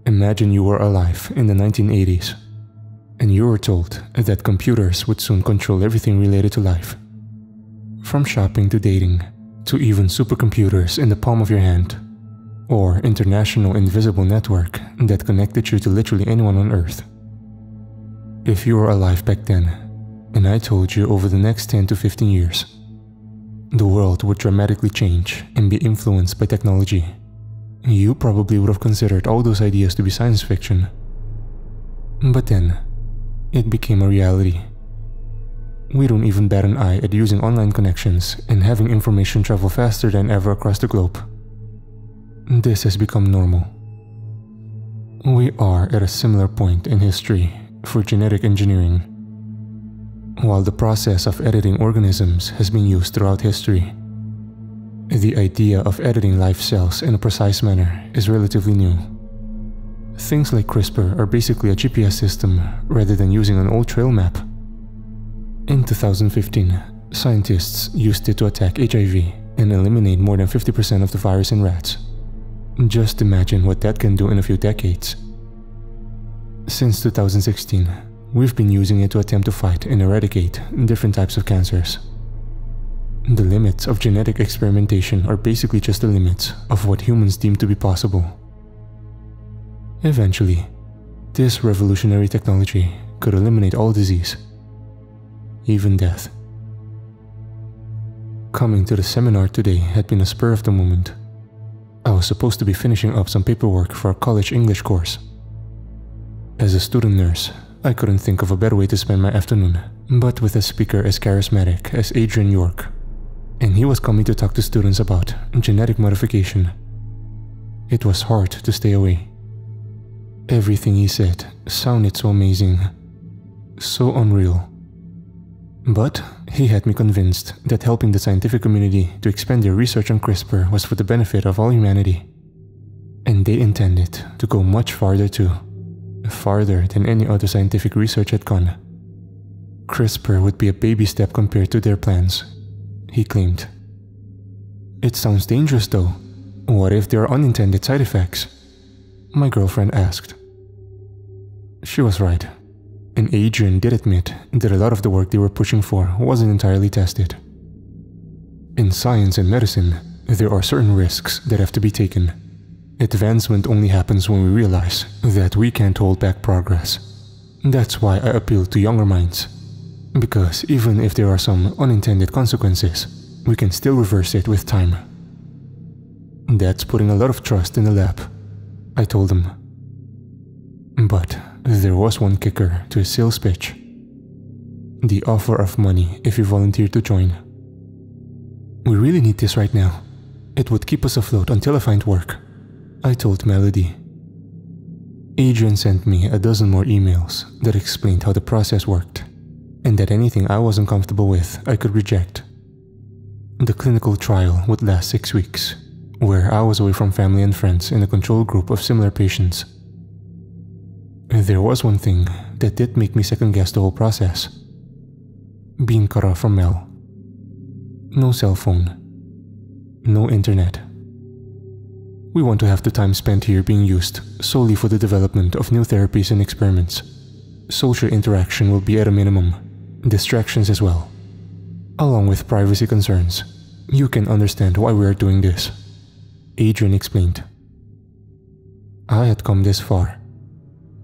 Imagine you were alive in the 1980s, and you were told that computers would soon control everything related to life. From shopping to dating, to even supercomputers in the palm of your hand, or international invisible network that connected you to literally anyone on Earth. If you were alive back then, and I told you over the next 10 to 15 years, the world would dramatically change and be influenced by technology, you probably would have considered all those ideas to be science fiction. But then, it became a reality. We don't even bat an eye at using online connections and having information travel faster than ever across the globe. This has become normal. We are at a similar point in history for genetic engineering. While the process of editing organisms has been used throughout history, the idea of editing live cells in a precise manner is relatively new. Things like CRISPR are basically a GPS system rather than using an old trail map. In 2015, scientists used it to attack HIV and eliminate more than 50% of the virus in rats. Just imagine what that can do in a few decades. Since 2016, we've been using it to attempt to fight and eradicate different types of cancers. The limits of genetic experimentation are basically just the limits of what humans deem to be possible. Eventually, this revolutionary technology could eliminate all disease, even death. Coming to the seminar today had been a spur of the moment. I was supposed to be finishing up some paperwork for a college English course. As a student nurse, I couldn't think of a better way to spend my afternoon, but with a speaker as charismatic as Adrian York, and he was coming to talk to students about genetic modification. It was hard to stay away. Everything he said sounded so amazing, so unreal. But he had me convinced that helping the scientific community to expand their research on CRISPR was for the benefit of all humanity. And they intended to go much farther too, farther than any other scientific research had gone. CRISPR would be a baby step compared to their plans, he claimed. It sounds dangerous though. What if there are unintended side effects? My girlfriend asked. She was right. And Adrian did admit that a lot of the work they were pushing for wasn't entirely tested. In science and medicine, there are certain risks that have to be taken. Advancement only happens when we realize that we can't hold back progress. That's why I appeal to younger minds. Because even if there are some unintended consequences, we can still reverse it with time. That's putting a lot of trust in the lab, I told him. But there was one kicker to his sales pitch. The offer of money if you volunteer to join. We really need this right now. It would keep us afloat until I find work, I told Melody. Adrian sent me a dozen more emails that explained how the process worked, and that anything I wasn't comfortable with I could reject. The clinical trial would last 6 weeks, where I was away from family and friends in a control group of similar patients. There was one thing that did make me second-guess the whole process. Being cut off from Mel. No cell phone. No internet. We want to have the time spent here being used solely for the development of new therapies and experiments. Social interaction will be at a minimum, distractions as well. Along with privacy concerns. You can understand why we are doing this, Adrian explained. I had come this far.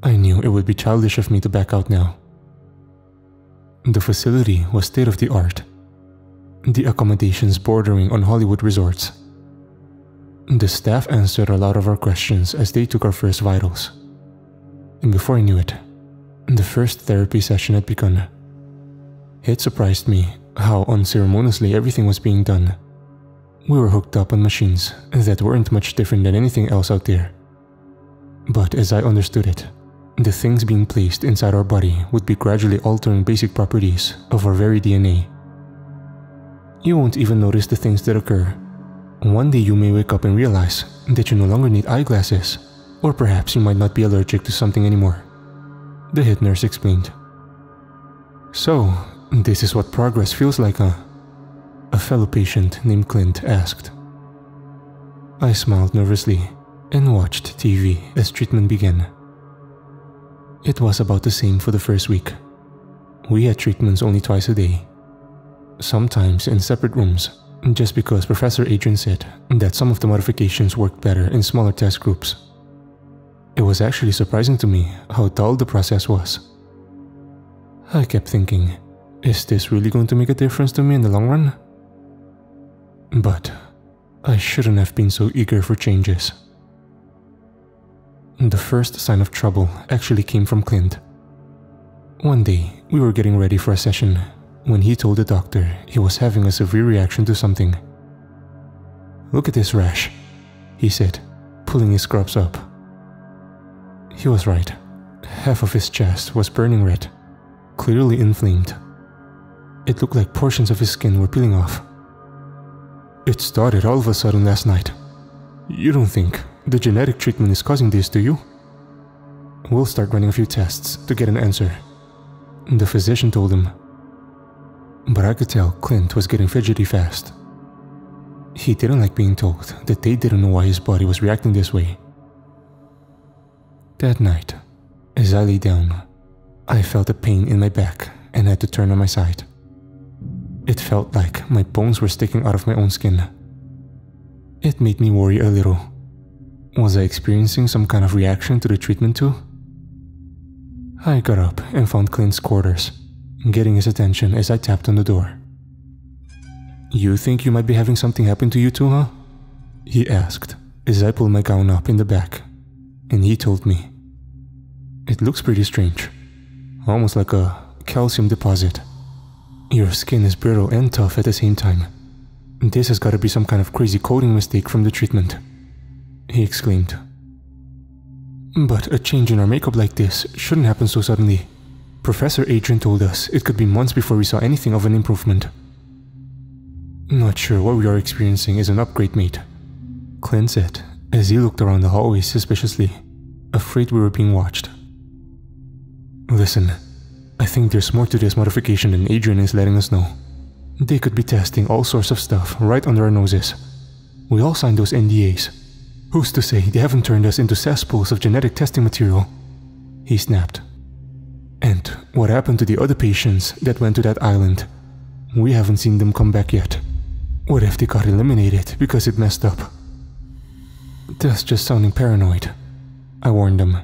I knew it would be childish of me to back out now. The facility was state-of-the-art. The accommodations bordering on Hollywood resorts. The staff answered a lot of our questions as they took our first vitals. And before I knew it, the first therapy session had begun. It surprised me how unceremoniously everything was being done. We were hooked up on machines that weren't much different than anything else out there. But as I understood it, the things being placed inside our body would be gradually altering basic properties of our very DNA. You won't even notice the things that occur. One day you may wake up and realize that you no longer need eyeglasses, or perhaps you might not be allergic to something anymore, the head nurse explained. So, this is what progress feels like, huh? A fellow patient named Clint asked. I smiled nervously, and watched TV as treatment began. It was about the same for the first week. We had treatments only twice a day, sometimes in separate rooms, just because Professor Adrian said that some of the modifications worked better in smaller test groups. It was actually surprising to me how dull the process was. I kept thinking, is this really going to make a difference to me in the long run? But I shouldn't have been so eager for changes. The first sign of trouble actually came from Clint. One day, we were getting ready for a session when he told the doctor he was having a severe reaction to something. "Look at this rash," he said, pulling his scrubs up. He was right. Half of his chest was burning red, clearly inflamed. It looked like portions of his skin were peeling off. "It started all of a sudden last night. You don't think the genetic treatment is causing this, do you? We'll start running a few tests to get an answer," the physician told him. But I could tell Clint was getting fidgety fast. He didn't like being told that they didn't know why his body was reacting this way. That night, as I lay down, I felt a pain in my back and had to turn on my side. It felt like my bones were sticking out of my own skin. It made me worry a little. Was I experiencing some kind of reaction to the treatment too? I got up and found Clint's quarters, getting his attention as I tapped on the door. "You think you might be having something happen to you too, huh?" he asked as I pulled my gown up in the back, and he told me. "It looks pretty strange, almost like a calcium deposit. Your skin is brittle and tough at the same time. This has got to be some kind of crazy coating mistake from the treatment," he exclaimed. "But a change in our makeup like this shouldn't happen so suddenly. Professor Adrian told us it could be months before we saw anything of an improvement." "Not sure what we are experiencing is an upgrade, mate," Clint said as he looked around the hallway suspiciously, afraid we were being watched. "Listen, I think there's more to this modification than Adrian is letting us know. They could be testing all sorts of stuff right under our noses. We all signed those NDAs. Who's to say they haven't turned us into cesspools of genetic testing material?" he snapped. "And what happened to the other patients that went to that island? We haven't seen them come back yet. What if they got eliminated because it messed up?" "That's just sounding paranoid," I warned them.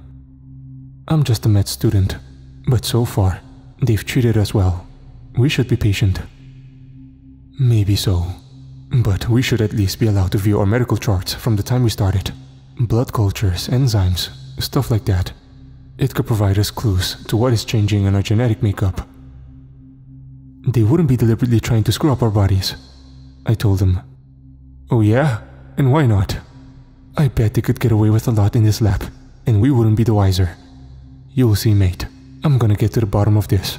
"I'm just a med student, but so far, they've treated us well. We should be patient." "Maybe so, but we should at least be allowed to view our medical charts from the time we started. Blood cultures, enzymes, stuff like that. It could provide us clues to what is changing in our genetic makeup." "They wouldn't be deliberately trying to screw up our bodies," I told them. "Oh yeah? And why not? I bet they could get away with a lot in this lab, and we wouldn't be the wiser. You'll see, mate. I'm gonna get to the bottom of this."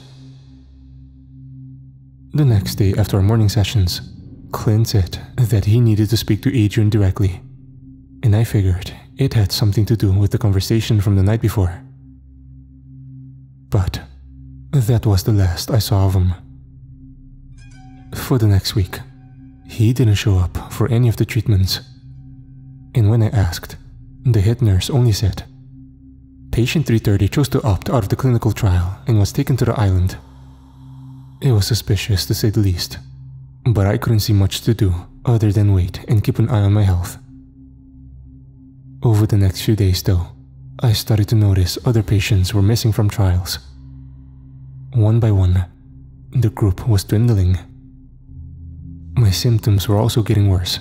The next day after our morning sessions, Clint said that he needed to speak to Adrian directly, and I figured it had something to do with the conversation from the night before. But that was the last I saw of him. For the next week, he didn't show up for any of the treatments. And when I asked, the head nurse only said, "Patient 330 chose to opt out of the clinical trial and was taken to the island." It was suspicious to say the least, but I couldn't see much to do other than wait and keep an eye on my health. Over the next few days though, I started to notice other patients were missing from trials. One by one, the group was dwindling. My symptoms were also getting worse.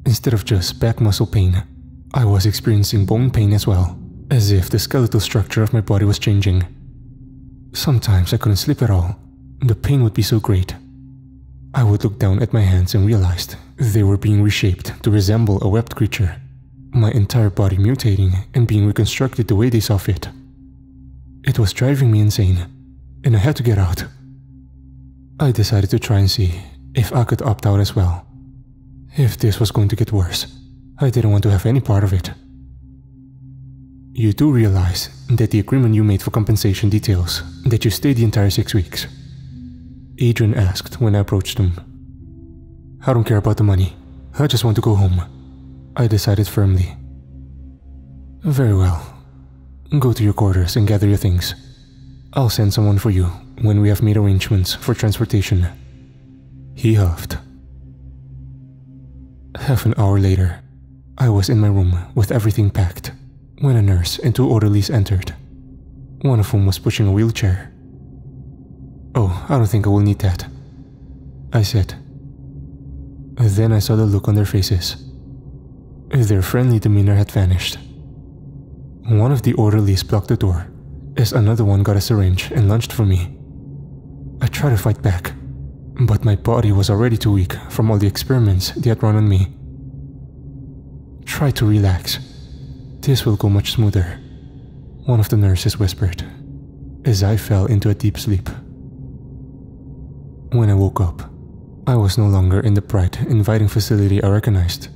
Instead of just back muscle pain, I was experiencing bone pain as well, as if the skeletal structure of my body was changing. Sometimes I couldn't sleep at all. The pain would be so great. I would look down at my hands and realized they were being reshaped to resemble a webbed creature, my entire body mutating and being reconstructed the way they saw fit. It was driving me insane, and I had to get out. I decided to try and see if I could opt out as well. If this was going to get worse, I didn't want to have any part of it. "You do realize that the agreement you made for compensation details that you stay the entire 6 weeks?" Adrian asked when I approached him. "I don't care about the money. I just want to go home," I decided firmly. Very well. Go to your quarters and gather your things. I'll send someone for you when we have made arrangements for transportation. He huffed. Half an hour later, I was in my room with everything packed when a nurse and 2 orderlies entered, one of whom was pushing a wheelchair. "Oh, I don't think I will need that," I said. Then I saw the look on their faces. Their friendly demeanor had vanished. One of the orderlies blocked the door as another one got a syringe and lunged for me. I tried to fight back, but my body was already too weak from all the experiments they had run on me. "Try to relax. This will go much smoother," one of the nurses whispered, as I fell into a deep sleep. When I woke up, I was no longer in the bright, inviting facility I recognized.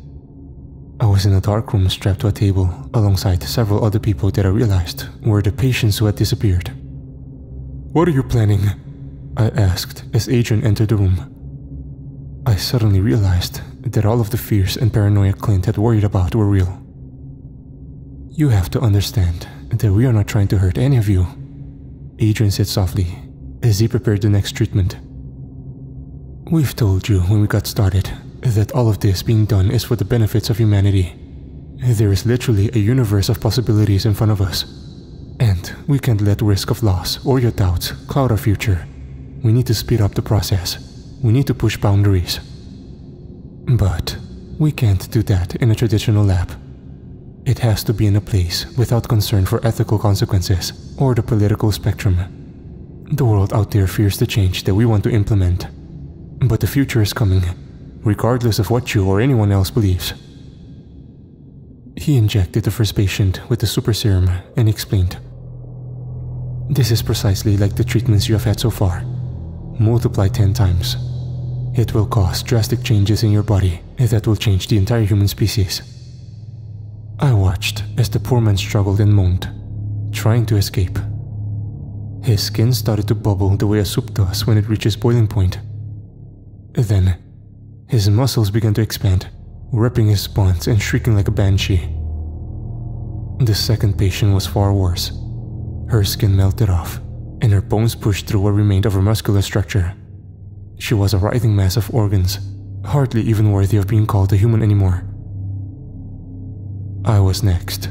I was in a dark room strapped to a table alongside several other people that I realized were the patients who had disappeared. "What are you planning?" I asked as Adrian entered the room. I suddenly realized that all of the fears and paranoia Clint had worried about were real. "You have to understand that we are not trying to hurt any of you," Adrian said softly as he prepared the next treatment. "We've told you when we got started that all of this being done is for the benefits of humanity. There is literally a universe of possibilities in front of us, and we can't let risk of loss or your doubts cloud our future. We need to speed up the process. We need to push boundaries. But we can't do that in a traditional lab. It has to be in a place without concern for ethical consequences or the political spectrum. The world out there fears the change that we want to implement. But the future is coming, regardless of what you or anyone else believes." He injected the first patient with the super serum and explained, "This is precisely like the treatments you have had so far. Multiply 10 times. It will cause drastic changes in your body that will change the entire human species." I watched as the poor man struggled and moaned, trying to escape. His skin started to bubble the way a soup does when it reaches boiling point. Then, his muscles began to expand, ripping his bonds and shrieking like a banshee. The second patient was far worse. Her skin melted off, and her bones pushed through what remained of her muscular structure. She was a writhing mass of organs, hardly even worthy of being called a human anymore. I was next.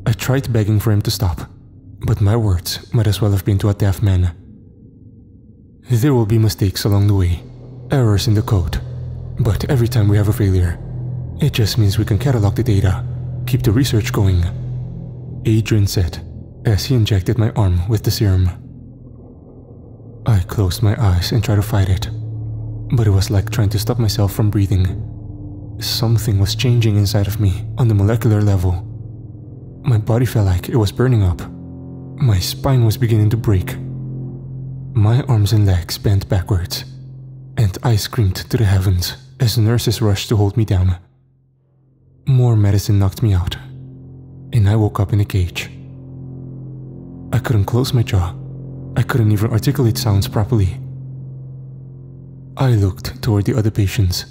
I tried begging for him to stop, but my words might as well have been to a deaf man. "There will be mistakes along the way, errors in the code, but every time we have a failure, it just means we can catalog the data, keep the research going," Adrian said as he injected my arm with the serum. I closed my eyes and tried to fight it, but it was like trying to stop myself from breathing. Something was changing inside of me on the molecular level. My body felt like it was burning up. My spine was beginning to break. My arms and legs bent backwards, and I screamed to the heavens as nurses rushed to hold me down. More medicine knocked me out, and I woke up in a cage. I couldn't close my jaw. I couldn't even articulate sounds properly. I looked toward the other patients,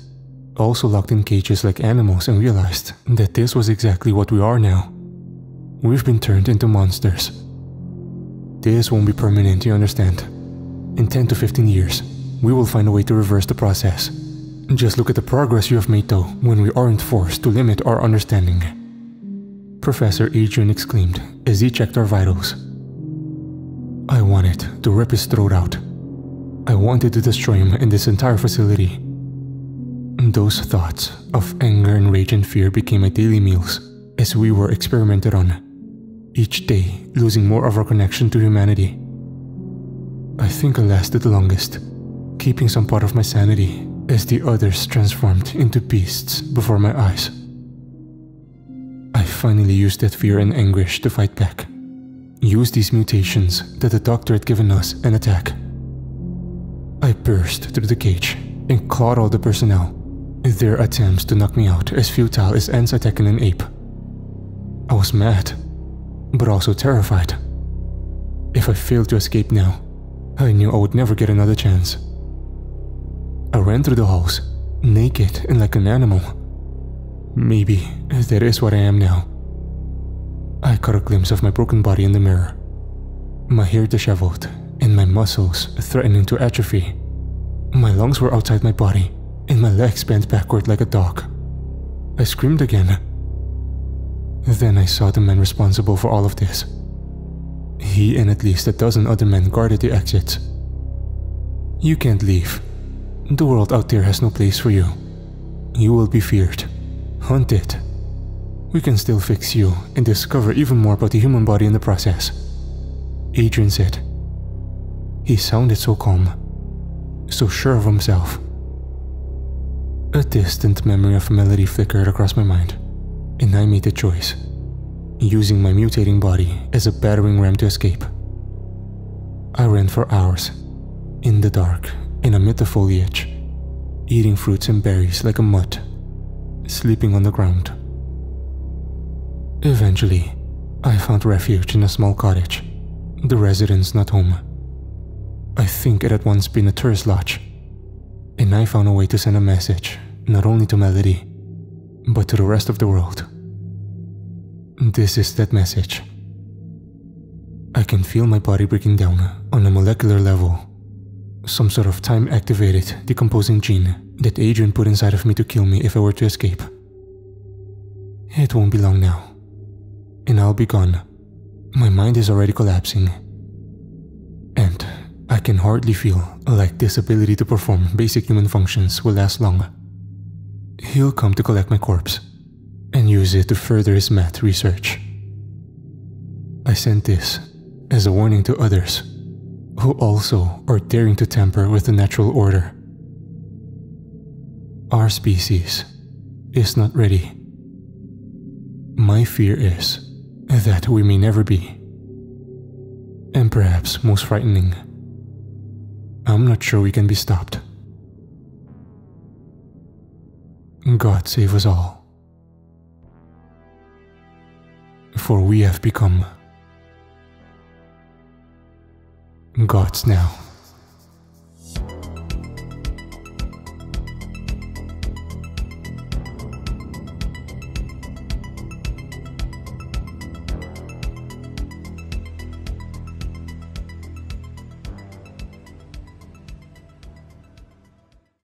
also locked in cages like animals, and realized that this was exactly what we are now. We've been turned into monsters. This won't be permanent, you understand. In 10 to 15 years, we will find a way to reverse the process. Just look at the progress you have made though, when we aren't forced to limit our understanding," Professor Adrian exclaimed as he checked our vitals. I wanted to rip his throat out. I wanted to destroy him in this entire facility. Those thoughts of anger and rage and fear became my daily meals as we were experimented on, each day losing more of our connection to humanity. I think I lasted the longest, keeping some part of my sanity as the others transformed into beasts before my eyes. I finally used that fear and anguish to fight back, use these mutations that the doctor had given us and attack. I burst through the cage and clawed all the personnel, their attempts to knock me out as futile as ants attacking an ape. I was mad, but also terrified. If I failed to escape now, I knew I would never get another chance. I ran through the halls, naked and like an animal. Maybe that is what I am now. I caught a glimpse of my broken body in the mirror. My hair disheveled, and my muscles threatening to atrophy. My lungs were outside my body, and my legs bent backward like a dog. I screamed again. Then I saw the man responsible for all of this. He and at least a dozen other men guarded the exits. You can't leave. The world out there has no place for you. You will be feared, hunted. We can still fix you and discover even more about the human body in the process, Adrian said. He sounded so calm, so sure of himself. A distant memory of Melody flickered across my mind, and I made the choice, using my mutating body as a battering ram to escape. I ran for hours, in the dark and amid the foliage, eating fruits and berries like a mutt, sleeping on the ground. Eventually, I found refuge in a small cottage, the residents not home. I think it had once been a tourist lodge, and I found a way to send a message not only to Melody, but to the rest of the world. This is that message. I can feel my body breaking down on a molecular level, some sort of time-activated decomposing gene that Adrian put inside of me to kill me if I were to escape. It won't be long now, and I'll be gone. My mind is already collapsing, and I can hardly feel like this ability to perform basic human functions will last long. He'll come to collect my corpse and use it to further his math research. I sent this as a warning to others who also are daring to tamper with the natural order. Our species is not ready. My fear is that we may never be. And perhaps most frightening, I'm not sure we can be stopped. God save us all. For we have become gods now.